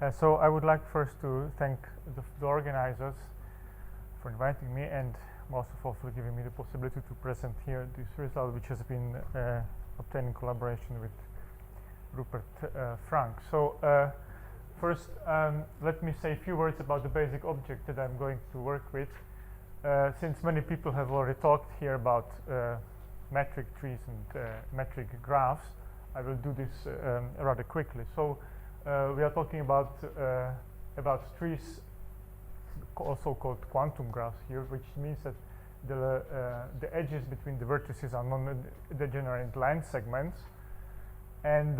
So I would like first to thank the organizers for inviting me, and most of all for giving me the possibility to present here this result, which has been obtained in collaboration with Rupert Frank. So first, let me say a few words about the basic object that I'm going to work with. Since many people have already talked here about metric trees and metric graphs, I will do this rather quickly. So we are talking about trees, also called quantum graphs here, which means that the edges between the vertices are non-degenerate line segments, and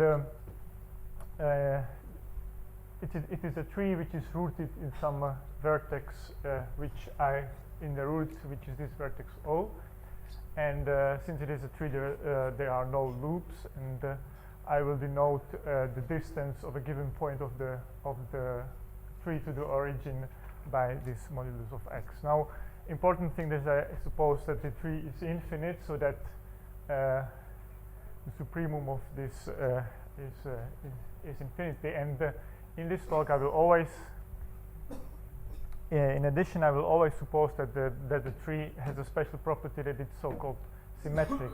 it is a tree which is rooted in some vertex in the root, which is this vertex O, and since it is a tree, there are no loops, and I will denote the distance of a given point of the tree to the origin by this modulus of x. Now, important thing is I suppose that the tree is infinite, so that the supremum of this is infinity. And in this talk, I will always, in addition, I will always suppose that the tree has a special property that it's so-called symmetric.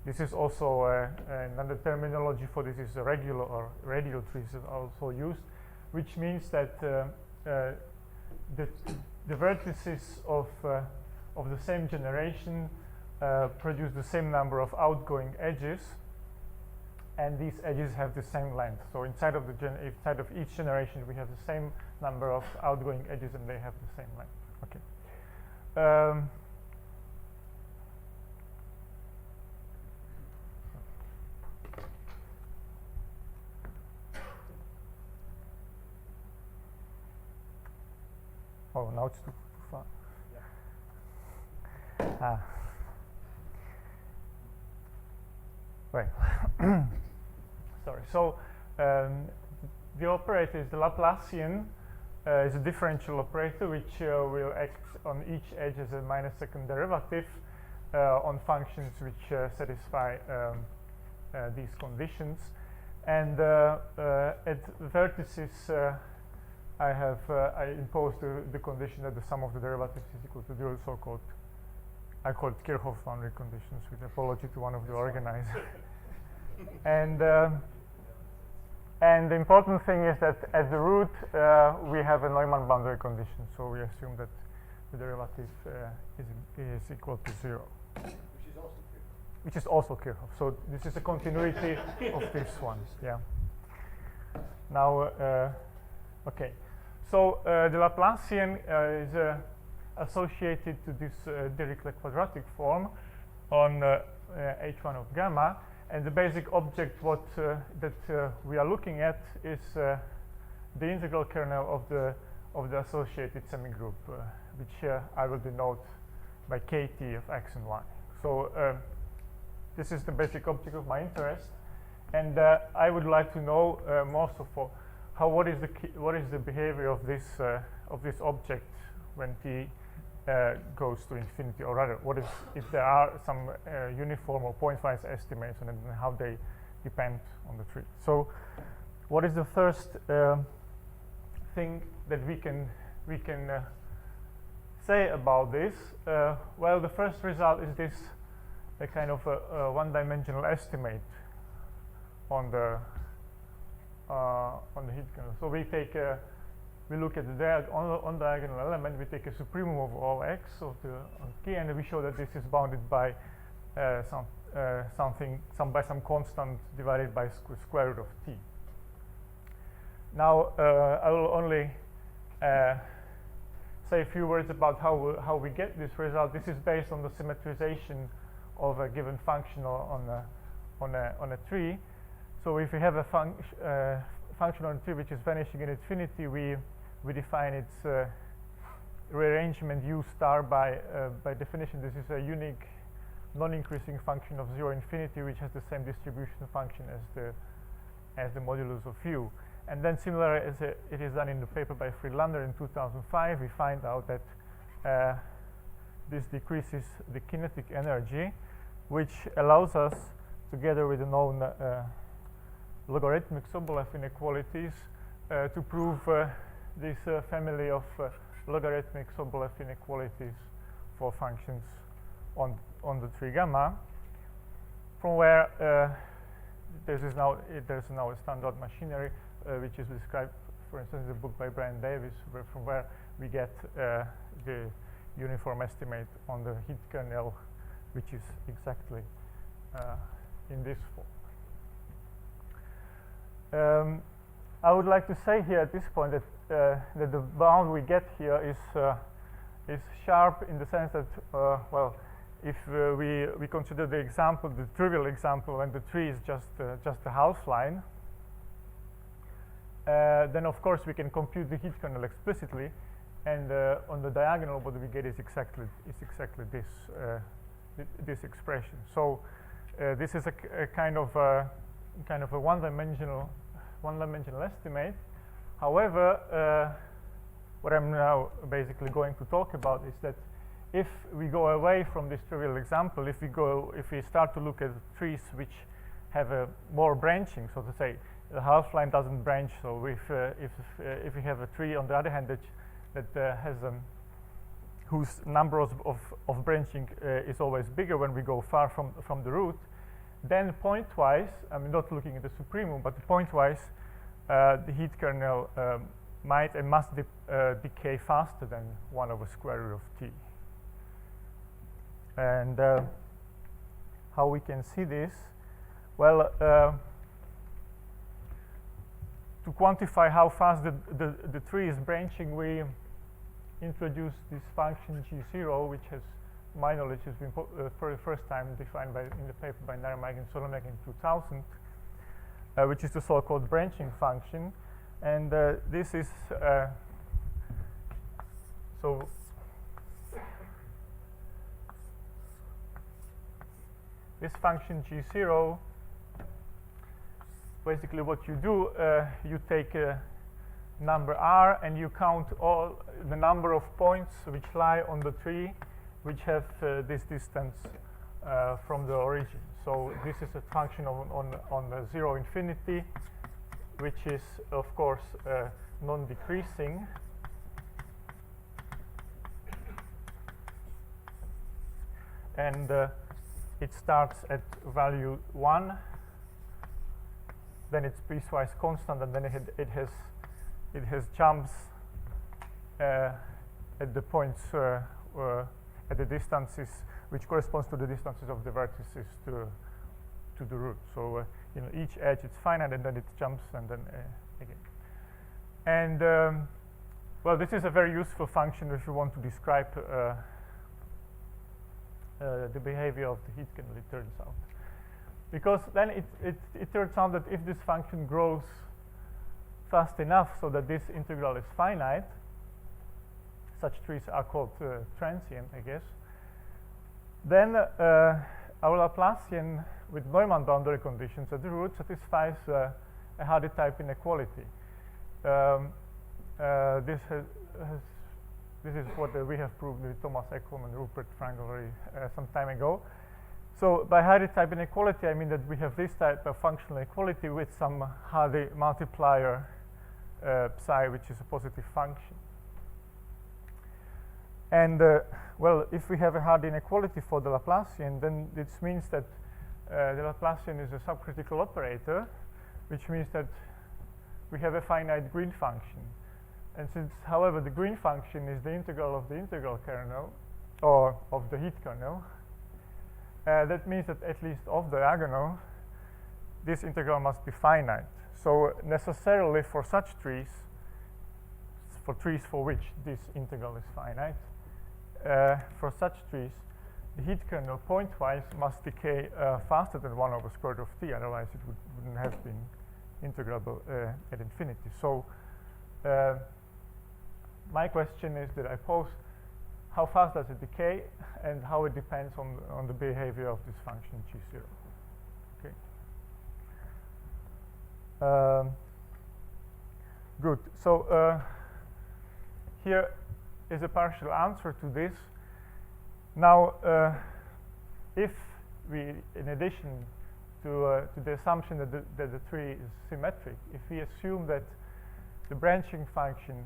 This is also another terminology for this is regular or radial trees is also used, which means that the vertices of the same generation produce the same number of outgoing edges, and these edges have the same length. So inside of each generation, we have the same number of outgoing edges, and they have the same length. Okay. Oh, now it's too far. Yeah. Right. Sorry. So the operator is the Laplacian. Is a differential operator which will act on each edge as a minus second derivative on functions which satisfy these conditions. And at vertices, I impose the condition that the sum of the derivatives is equal to 0, so-called, I call it Kirchhoff boundary conditions, with apology to one of the organizers. And the important thing is that at the root we have a Neumann boundary condition, so we assume that the derivative is equal to 0. Which is also Kirchhoff. So this is a continuity of this one. Yeah. Now, okay. So the Laplacian is associated to this Dirichlet quadratic form on H1 of gamma, and the basic object that we are looking at is the integral kernel of the associated semigroup, which I will denote by kt of x and y. So this is the basic object of my interest, and I would like to know most of all what is the behavior of this object when t goes to infinity, or rather, what is if there are some uniform or pointwise estimates, and how they depend on the tree. So, what is the first thing that we can say about this? Well, the first result is this a kind of a one-dimensional estimate on the heat kernel. So we look at the on diagonal element. We take a supremum of all x of the t, and we show that this is bounded by some constant divided by square root of t. Now I will only say a few words about how we get this result. This is based on the symmetrization of a given function on a tree. So if we have a function on a tree which is vanishing in infinity, we define its rearrangement u star by definition. This is a unique non-increasing function of 0 infinity, which has the same distribution function as the modulus of u. And then, similar as it is done in the paper by Friedlander in 2005, we find out that this decreases the kinetic energy, which allows us, together with the known logarithmic Sobolev inequalities, to prove this family of logarithmic Sobolev inequalities for functions on the tree gamma, from where there's now a standard machinery which is described, for instance, in the book by Brian Davis, from where we get the uniform estimate on the heat kernel, which is exactly in this form. I would like to say here at this point that that the bound we get here is sharp in the sense that well, if we consider the example, the trivial example, when the tree is just a half line, then of course we can compute the heat kernel explicitly, and on the diagonal what we get is exactly this this expression. So this is a kind of a one-dimensional estimate. However, what I'm now basically going to talk about is that if we go away from this trivial example, if we start to look at trees which have more branching, so to say, the half line doesn't branch. So if we have a tree on the other hand that has whose number of branching is always bigger when we go far from the root, then pointwise, I'm not looking at the supremum, but pointwise, the heat kernel might and must decay faster than 1 over square root of t. And how we can see this? Well, to quantify how fast the tree is branching, we introduce this function G0, which has, my knowledge, has been for the first time defined in the paper by Naremag and Solomek in 2000, which is the so-called branching function. And this is so this function G0, basically what you do, you take a number r and you count all the number of points which lie on the tree which have this distance from the origin. So this is a function on 0 infinity, which is of course non-decreasing. And it starts at value 1, then it's piecewise constant, and then it has jumps at the points at the distances which corresponds to the distances of the vertices to the root. So each edge it's finite, and then it jumps, and then again. And well, this is a very useful function if you want to describe the behavior of the heat kernel, it turns out. Because then it turns out that if this function grows fast enough so that this integral is finite, such trees are called transient, I guess, then our Laplacian with Neumann boundary conditions at the root satisfies a Hardy-type inequality. This is what we have proved with Thomas Ekholm and Rupert Frangory some time ago. So by Hardy-type inequality, I mean that we have this type of functional equality with some Hardy multiplier psi, which is a positive function. And well, if we have a Hardy inequality for the Laplacian, then this means that the Laplacian is a subcritical operator, which means that we have a finite green function. And since, however, the green function is the integral of the integral kernel, or of the heat kernel, that means that at least off diagonal, this integral must be finite. So necessarily for such trees, for trees for which this integral is finite, for such trees, the heat kernel pointwise must decay faster than 1 over square root of t, otherwise it wouldn't have been integrable at infinity. So my question is that I pose, how fast does it decay, and how it depends on the behavior of this function G0. Okay. Good. So here is a partial answer to this. Now, if we, in addition to the assumption that the tree is symmetric, if we assume that the branching function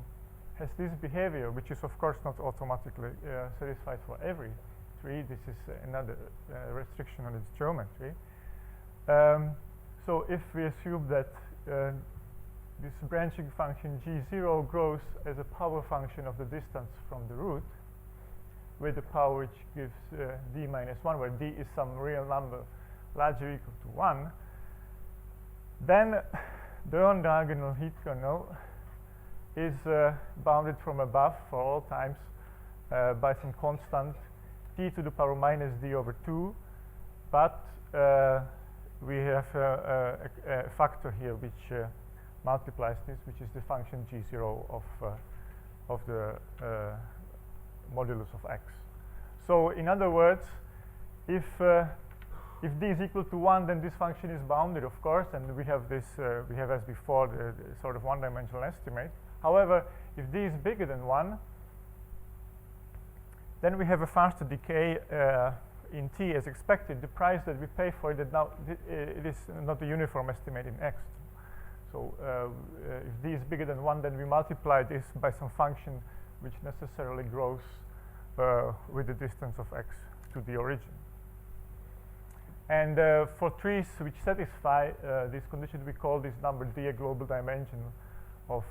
has this behavior, which is of course not automatically satisfied for every tree. This is another restriction on its geometry. So if we assume that this branching function g0 grows as a power function of the distance from the root, with a power which gives d minus 1, where d is some real number larger or equal to 1, then the non-diagonal heat kernel is bounded from above for all times by some constant t to the power minus d over 2, but we have a factor here which multiplies this, which is the function g0 of the modulus of x. So in other words, if d is equal to 1, then this function is bounded, of course, and we have this, we have as before the sort of one-dimensional estimate. However, if d is bigger than 1, then we have a faster decay in t as expected. The price that we pay for it, now it is not a uniform estimate in x. So if d is bigger than 1, then we multiply this by some function which necessarily grows with the distance of x to the origin. And for trees which satisfy this condition, we call this number d a global dimension of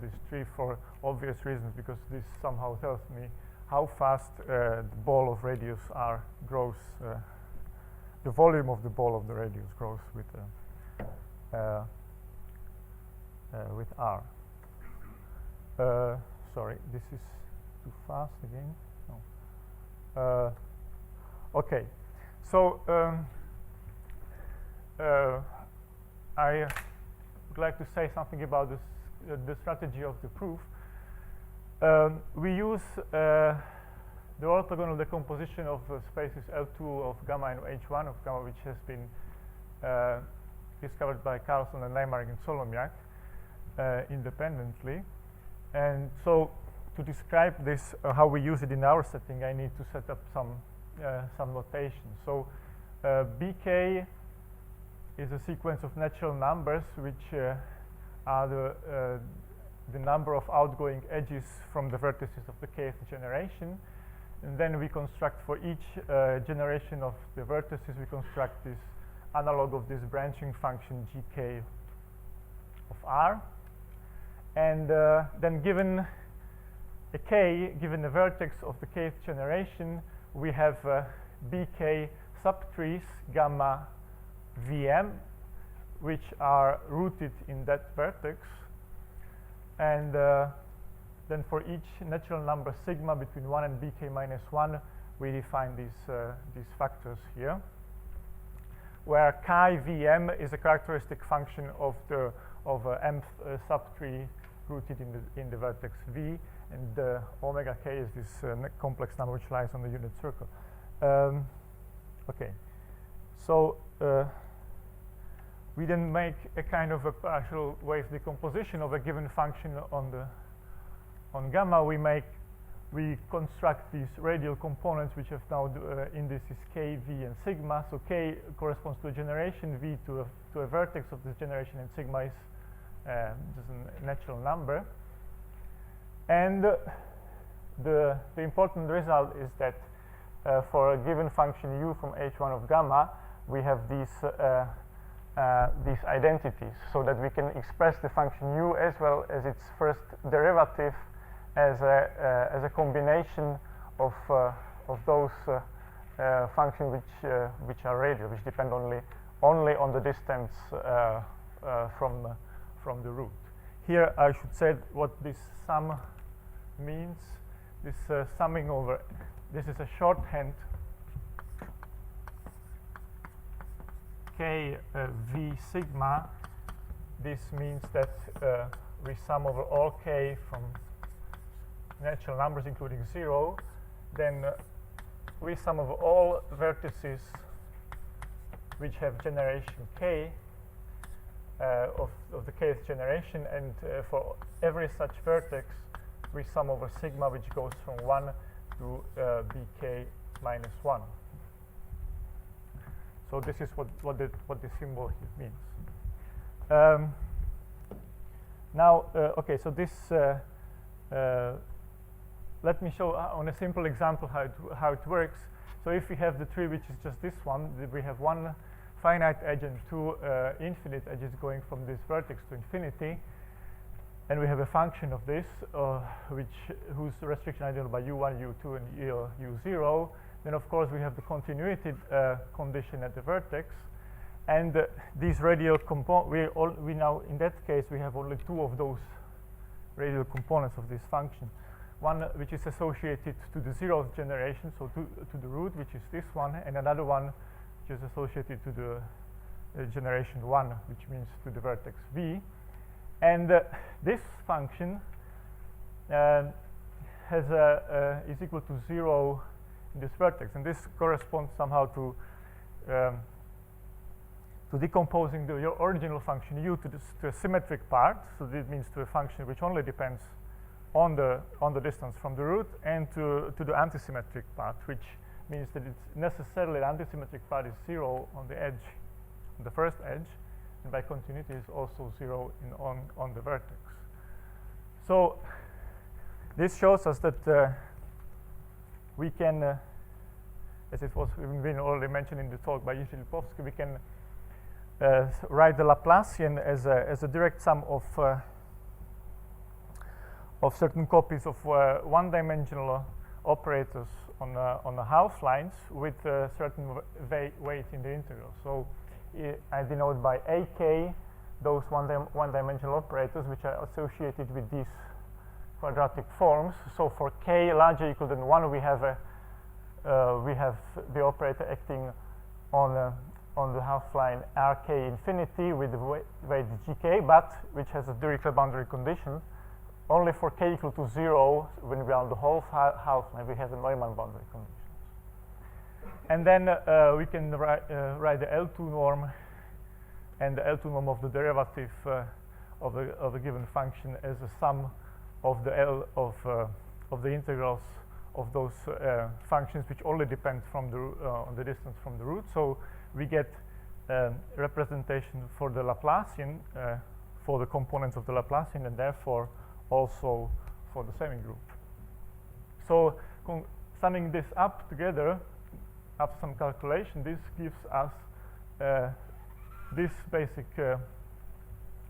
this tree, for obvious reasons, because this somehow tells me how fast the ball of radius r grows, the volume of the ball of the radius grows with r. Sorry, this is too fast again. No. Okay, so I would like to say something about this, the strategy of the proof. We use the orthogonal decomposition of spaces L2 of gamma and H1 of gamma, which has been discovered by Carlson and Leimark and Solomiak independently. And so to describe this, how we use it in our setting, I need to set up some notation. So bk is a sequence of natural numbers which are the number of outgoing edges from the vertices of the kth generation. And then we construct for each generation of the vertices, we construct this analog of this branching function gk of r. And then given a k, given a vertex of the kth generation, we have bk subtrees gamma vm, which are rooted in that vertex. And then for each natural number sigma between 1 and bk minus 1, we define these factors here, where chi vm is a characteristic function of the mth subtree rooted in the vertex v, and omega k is this complex number which lies on the unit circle. Okay, so we then make a kind of a partial wave decomposition of a given function on gamma. We construct these radial components which have now indices k, v, and sigma. So k corresponds to a generation, v to a vertex of this generation, and sigma is just a natural number. And the important result is that for a given function u from h1 of gamma, we have these identities, so that we can express the function u as well as its first derivative as a combination of those functions which are radial, which depend only on the distance from the root. Here I should say what this sum means. This summing over, this is a shorthand k v sigma. This means that we sum over all k from natural numbers including 0. Then we sum over all vertices which have generation k of the kth generation, and for every such vertex we sum over sigma, which goes from 1 to bk minus 1. So this is what the symbol here means. Now, okay, so this, let me show on a simple example how it works. So if we have the tree, which is just this one, we have one finite edge and two infinite edges going from this vertex to infinity, and we have a function of this, whose restriction ideal by u1, u2, and u0. Then, of course, we have the continuity condition at the vertex, and these radial components. We now, in that case, we have only two of those radial components of this function. One which is associated to the 0th generation, so to the root, which is this one, and another one which is associated to the generation 1, which means to the vertex v. And this function is equal to 0 in this vertex, and this corresponds somehow to decomposing the original function u to a symmetric part. So this means to a function which only depends on the distance from the root, and to the antisymmetric part, which means that it's necessarily the antisymmetric part is 0 on the edge, on the first edge, and by continuity is also 0 on the vertex. So this shows us that we can, as it was been already mentioned in the talk by Jiří Lipovský, we can write the Laplacian as a direct sum of certain copies of one-dimensional operators on the half lines with certain weight in the integral. So I denote by AK those one-dimensional operators which are associated with these quadratic forms. So for k larger or equal than 1, we have the operator acting on the half line RK infinity with the weight GK, but which has a Dirichlet boundary condition. Only for k equal to 0, when we are on the whole half line, we have the Neumann boundary conditions. And then we can write the L2 norm and the L2 norm of the derivative of a given function as a sum of the of the integrals of those functions which only depend from on the distance from the root. So we get representation for the Laplacian, for the components of the Laplacian, and therefore also for the semigroup. So summing this up together, after some calculation, this gives us this basic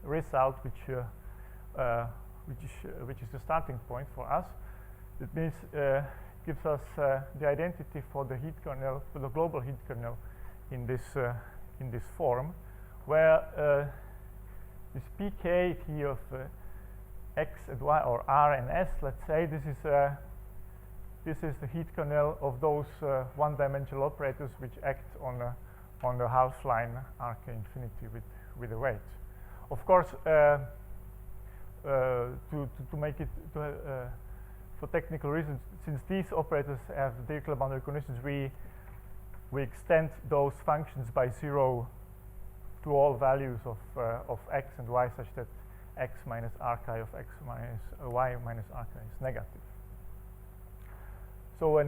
result, which is the starting point for us. It means gives us the identity for the heat kernel, for the global heat kernel in this form, where this pk here of x and y, or r and s, let's say, this is the heat kernel of those one-dimensional operators which act on the half line RK infinity with a weight. Of course, to make it for technical reasons, since these operators have Dirichlet boundary conditions, we extend those functions by 0 to all values of x and y, such that x minus RK of x minus y minus RK is negative. So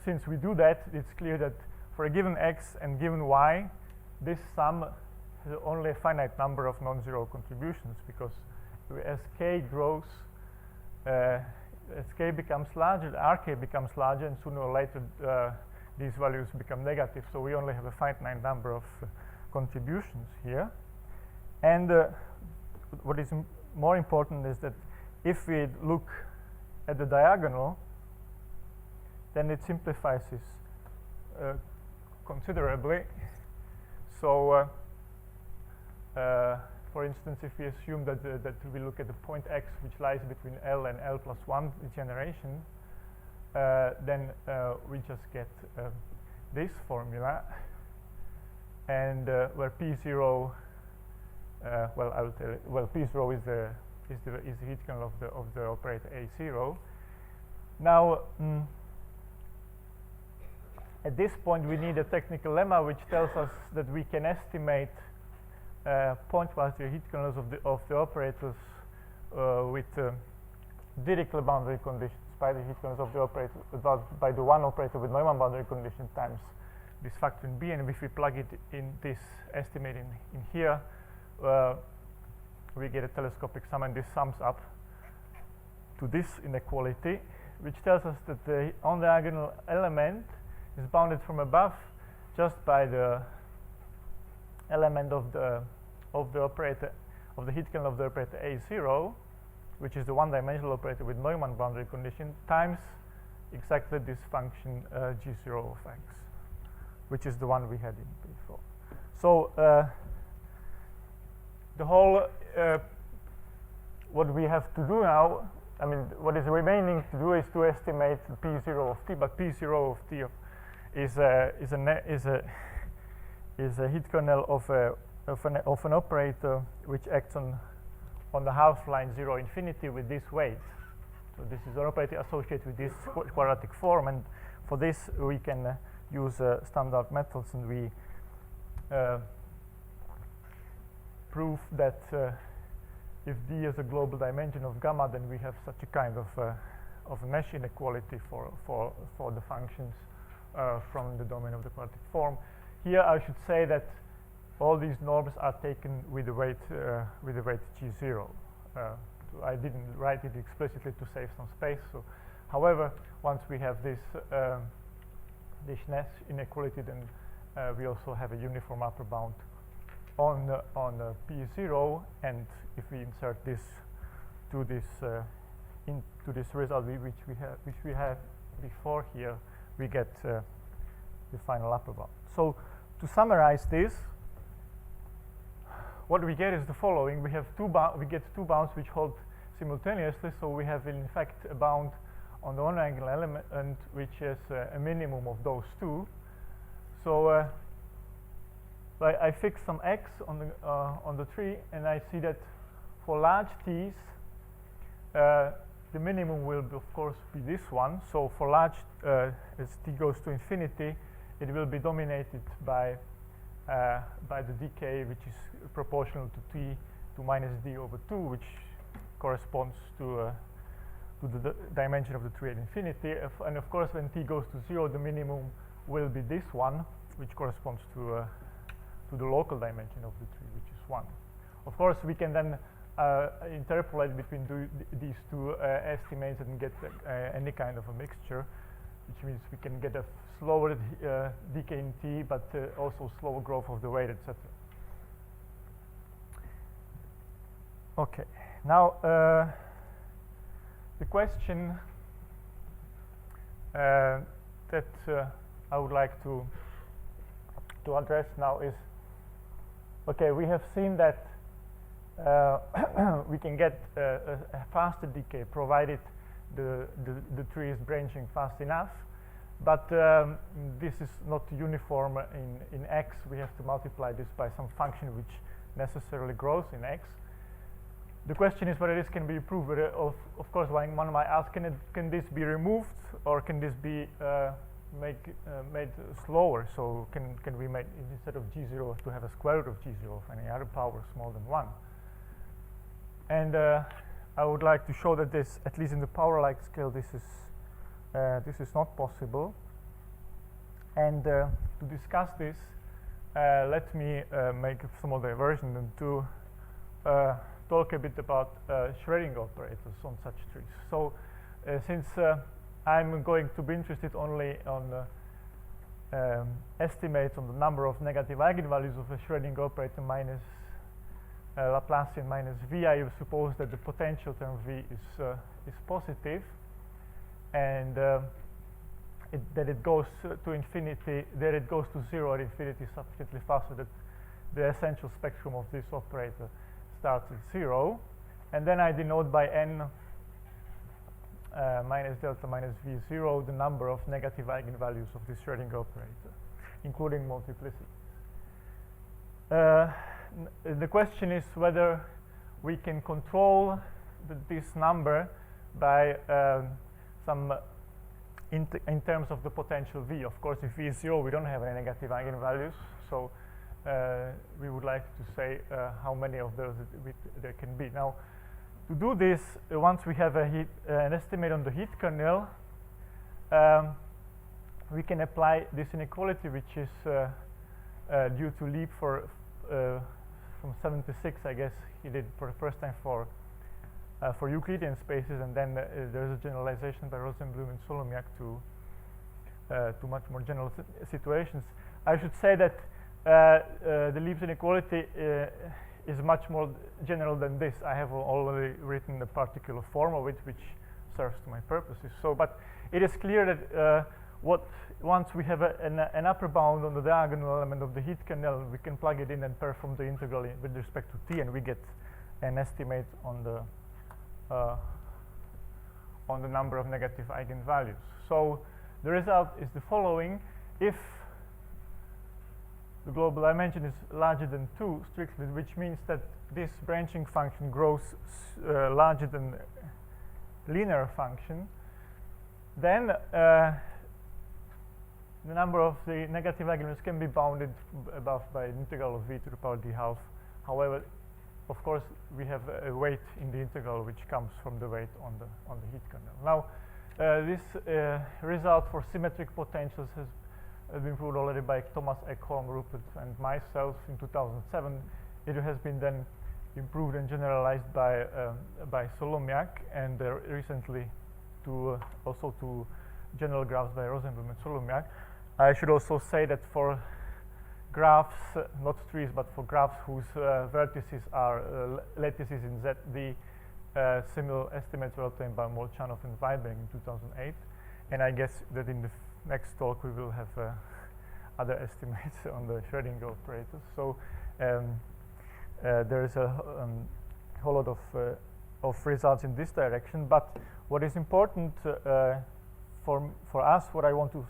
since we do that, it's clear that for a given x and given y, this sum has only a finite number of non-zero contributions, because as k grows, as k becomes larger, RK becomes larger, and sooner or later these values become negative. So we only have a finite number of contributions here. And what is more important is that if we look at the diagonal, then it simplifies this considerably. So for instance, if we assume that we look at the point x, which lies between L and L plus 1 generation, then we just get this formula, and where p0, well, I will tell you, well, p0 is the heat kernel of the operator a0. Now, at this point, we need a technical lemma which tells us that we can estimate pointwise the heat kernels of the operators with Dirichlet boundary conditions by the heat kernels of the operator, by the one operator with Neumann boundary condition times this factor in B, and if we plug it in this estimate in here, we get a telescopic sum, and this sums up to this inequality, which tells us that the on-diagonal element is bounded from above just by the element of the operator of the heat kernel of the operator A0, which is the one-dimensional operator with Neumann boundary condition, times exactly this function G0 of x, which is the one we had in before. So the whole what we have to do now, I mean, what is remaining to do is to estimate P0 of t, but P0 of t is a heat kernel of an operator which acts on the half line 0 infinity with this weight. So this is an operator associated with this quadratic form, and for this we can use standard methods, and we prove that if D is a global dimension of gamma, then we have such a kind of a mesh inequality for the functions from the domain of the quadratic form. Here I should say that all these norms are taken with the weight G0. I didn't write it explicitly to save some space. So, however, once we have this Nash inequality, then we also have a uniform upper bound on P0, and if we insert this to this into this result which we had before here, we get the final upper bound. So to summarize this, what we get is the following: we get two bounds which hold simultaneously. So we have in fact a bound on the on-diagonal element which is a minimum of those two. So I fix some x on the tree, and I see that for large t's, the minimum will of course be this one. So for large, as t goes to infinity, it will be dominated by the decay, which is proportional to t to minus d over 2, which corresponds to the dimension of the tree at infinity. And of course, when t goes to 0, the minimum will be this one, which corresponds to the local dimension of the tree, which is 1. Of course, we can then interpolate between these two estimates and get any kind of a mixture, which means we can get a slower decay in t, but also slower growth of the weight, etc. Okay, now the question that I would like to address now is, okay, we have seen that we can get a faster decay provided the tree is branching fast enough, but this is not uniform in x. We have to multiply this by some function which necessarily grows in x. The question is whether this can be proved. Of course, one might ask, can this be removed, or can this be made slower? So can we make, instead of G0, to have a square root of G0 of any other power smaller than 1? And I would like to show that this, at least in the power-like scale, this is not possible. And to discuss this, let me make some other diversion and to talk a bit about Schrödinger operators on such trees. So since I'm going to be interested only on estimates on the number of negative eigenvalues of a Schrödinger operator minus Laplacian minus v, I suppose that the potential term v is positive, and that it goes to infinity, that it goes to 0 at infinity sufficiently faster that the essential spectrum of this operator starts at 0, and then I denote by n minus delta minus v0 the number of negative eigenvalues of this Schrödinger operator, including multiplicities. The question is whether we can control this number by some in terms of the potential v. Of course, if v is 0, we don't have any negative eigenvalues, so we would like to say how many of those there can be. Now, to do this, once we have an estimate on the heat kernel, we can apply this inequality, which is due to leap from 76, I guess he did for the first time for Euclidean spaces, and then there's a generalization by Rosenblum and Solomiak to much more general situations. I should say that the Leibniz inequality is much more general than this. I have already written a particular form of it, which serves to my purposes. So, but it is clear that once we have an upper bound on the diagonal element of the heat kernel, we can plug it in and perform the integral with respect to t, and we get an estimate on the number of negative eigenvalues. So the result is the following: if the global dimension is larger than 2 strictly, which means that this branching function grows larger than linear function, then the number of the negative eigenvalues can be bounded above by an integral of v to the power d half. However, of course, we have a weight in the integral which comes from the weight on the heat kernel. Now, this result for symmetric potentials has been proved already by Thomas Ekholm, Rupert, and myself in 2007. It has been then improved and generalized by Solomiak, and recently also to general graphs by Rosenblum and Solomiak. I should also say that for graphs, not trees, but for graphs whose vertices are lattices in Z, the similar estimates were obtained by Molchanov and Weiberg in 2008. And I guess that in the next talk we will have other estimates on the Schrödinger operators. So there is a whole lot of results in this direction. But what is important for us, what I want to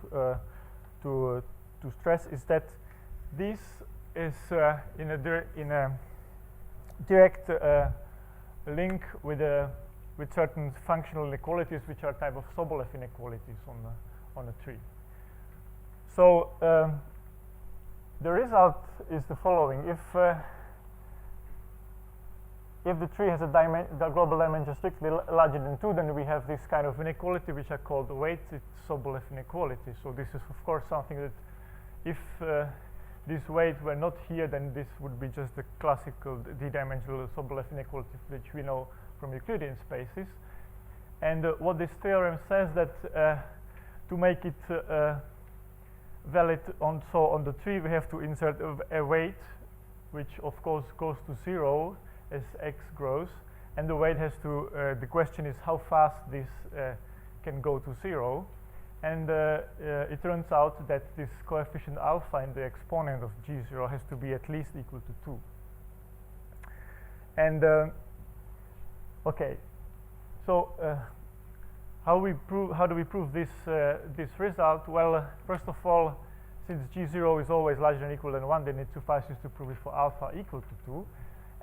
stress is that this is in a direct link with certain functional inequalities, which are type of Sobolev inequalities on a tree. So the result is the following: if the tree has the global dimension strictly larger than 2, then we have this kind of inequality which are called weighted Sobolev inequality. So this is of course something that if this weight were not here, then this would be just the classical d-dimensional Sobolev inequality which we know from Euclidean spaces. And what this theorem says that to make it valid on the tree, we have to insert a weight which of course goes to 0 as x grows, and the weight has to the question is how fast this can go to 0, and it turns out that this coefficient alpha in the exponent of g0 has to be at least equal to 2. And okay, so how do we prove this this result? Well, first of all, since g0 is always larger than or equal than 1, then it suffices to prove it for alpha equal to 2.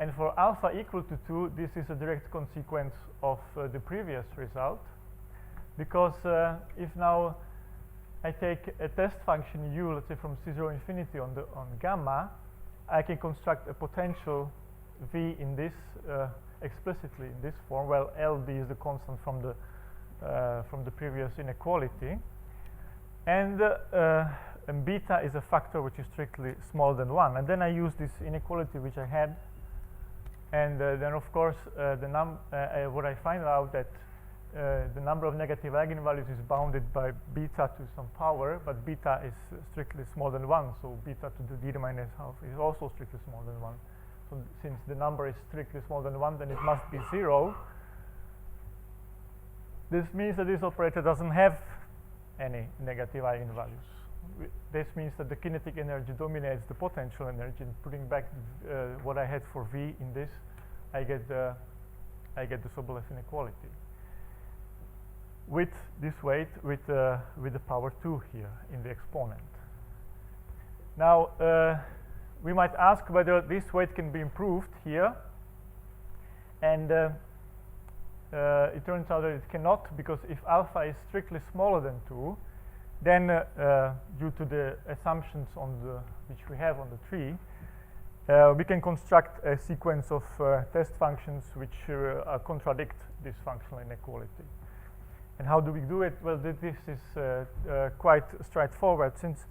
And for alpha equal to 2, this is a direct consequence of the previous result, because if now I take a test function u, let's say from C0 infinity on gamma, I can construct a potential v in this explicitly in this form. Well, LD is the constant from the previous inequality, and beta is a factor which is strictly smaller than 1. And then I use this inequality which I had. And then, of course, what I find out that the number of negative eigenvalues is bounded by beta to some power, but beta is strictly smaller than 1. So beta to the d minus half is also strictly smaller than 1. So since the number is strictly smaller than 1, then it must be 0. This means that this operator doesn't have any negative eigenvalues. This means that the kinetic energy dominates the potential energy. And putting back what I had for V in this, I get the Sobolev inequality with this weight with the power 2 here in the exponent. Now we might ask whether this weight can be improved here, and it turns out that it cannot, because if alpha is strictly smaller than 2, then due to the assumptions which we have on the tree, we can construct a sequence of test functions which contradict this functional inequality. And how do we do it? Well, this is quite straightforward, since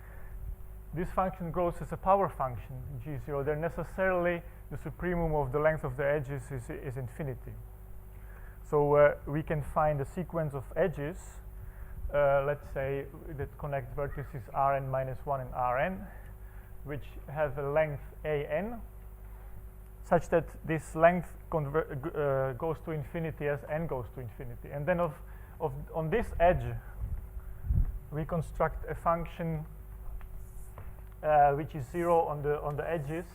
this function grows as a power function, g0, then necessarily the supremum of the length of the edges is infinity. So we can find a sequence of edges, let's say, that connect vertices Rn minus 1 and Rn, which have a length an, such that this length goes to infinity as n goes to infinity. And then on this edge, we construct a function which is 0 on the edges,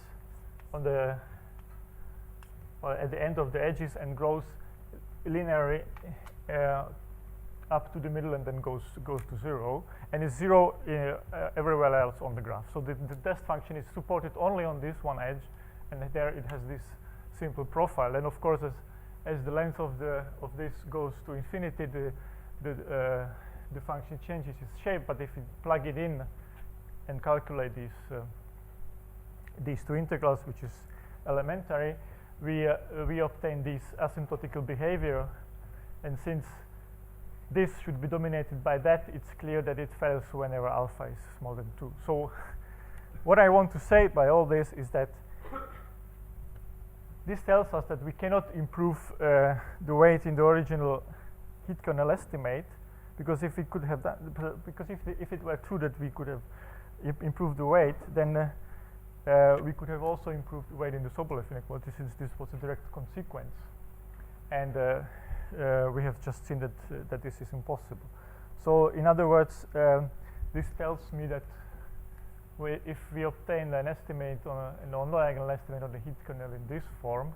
at the end of the edges, and grows linearly up to the middle and then goes to 0, and is 0 everywhere else on the graph. So the test function is supported only on this one edge, and there it has this simple profile. And of course, as the length of this goes to infinity, the function changes its shape. But if you plug it in and calculate these two integrals, which is elementary, we obtain this asymptotical behavior. And since this should be dominated by that, it's clear that it fails whenever alpha is smaller than 2. So what I want to say by all this is that this tells us that we cannot improve the weight in the original heat kernel estimate, because if we could have that, because if it were true that we could have improved the weight, then we could have also improved the weight in the Sobolev inequality, since this was a direct consequence. And we have just seen that this is impossible. So in other words, this tells me that if we obtain an estimate on a non-diagonal estimate of the heat kernel in this form,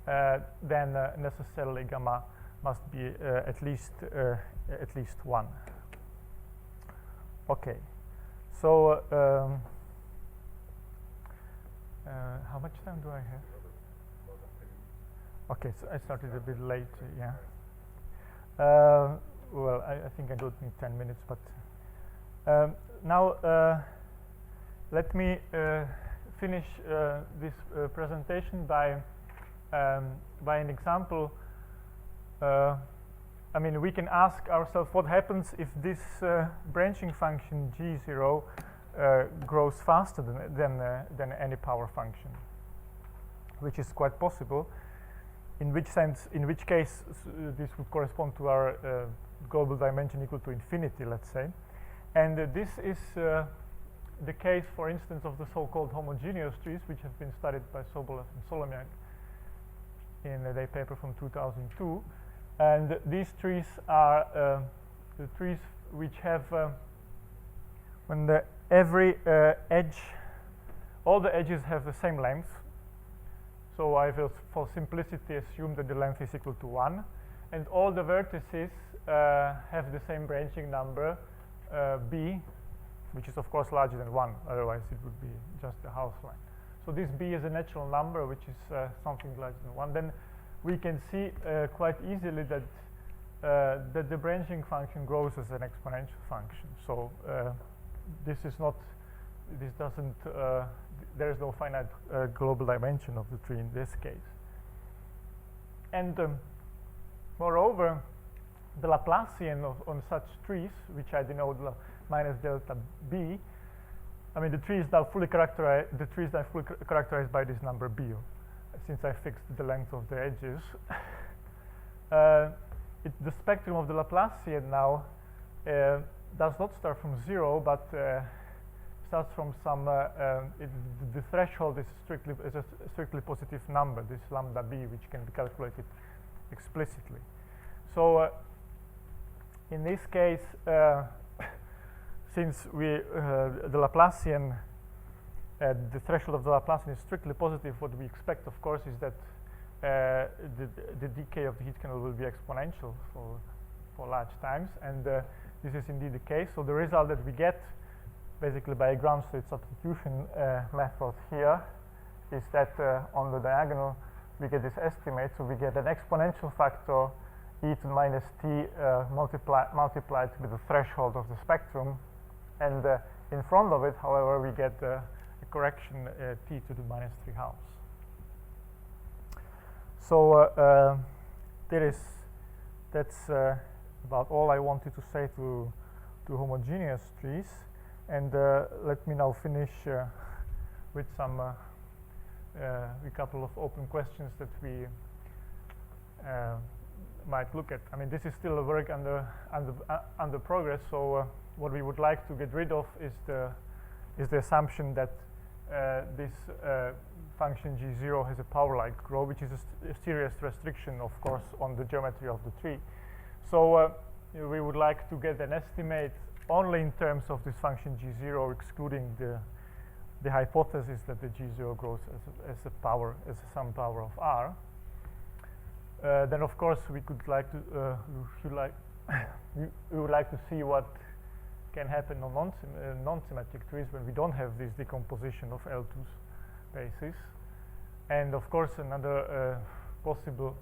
then necessarily gamma must be at least 1. Okay. So how much time do I have? Okay, so I started a bit late. Yeah. Well, I think I don't need 10 minutes, but now let me finish this presentation by an example. I mean, we can ask ourselves what happens if this branching function g0 grows faster than any power function, which is quite possible. In which case this would correspond to our global dimension equal to infinity, let's say. And this is the case, for instance, of the so-called homogeneous trees, which have been studied by Sobolev and Solomiak in their paper from 2002. And these trees are the trees which have, when every edge, all the edges have the same length. So I will, for simplicity, assume that the length is equal to 1. And all the vertices have the same branching number, b, which is of course larger than 1, otherwise it would be just a house line. So this b is a natural number, which is something larger than 1. Then we can see quite easily that that the branching function grows as an exponential function. So this is not, this doesn't, there is no finite global dimension of the tree in this case. And moreover, the Laplacian on such trees, which I denote minus delta b, I mean the tree is now fully characterized. The tree is now fully characterized by this number b, since I fixed the length of the edges. The spectrum of the Laplacian now does not start from 0, but starts from some. The threshold is a strictly positive number, this lambda b, which can be calculated explicitly. So in this case, since the Laplacian, the threshold of the Laplacian is strictly positive, what we expect, of course, is that the decay of the heat kernel will be exponential for large times, and this is indeed the case. So the result that we get, basically by a ground state substitution method here, is that on the diagonal we get this estimate. So we get an exponential factor e to the minus t multiplied with the threshold of the spectrum, and in front of it, however, we get a correction t to the minus 3/2. So that's about all I wanted to say to homogeneous trees. And let me now finish with some a couple of open questions that we might look at. I mean, this is still a work under progress. So what we would like to get rid of is the assumption that this function g0 has a power-like growth, which is a serious restriction, of course, on the geometry of the tree. So we would like to get an estimate only in terms of this function g0, excluding the hypothesis that the g0 grows as a some power of r. Then, of course, we would like to see what can happen on non-symmetric trees when we don't have this decomposition of L2 spaces. And of course, another possible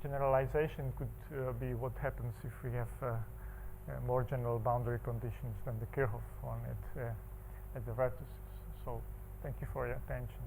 generalization could be what happens if we have more general boundary conditions than the Kirchhoff one at the vertices. So thank you for your attention.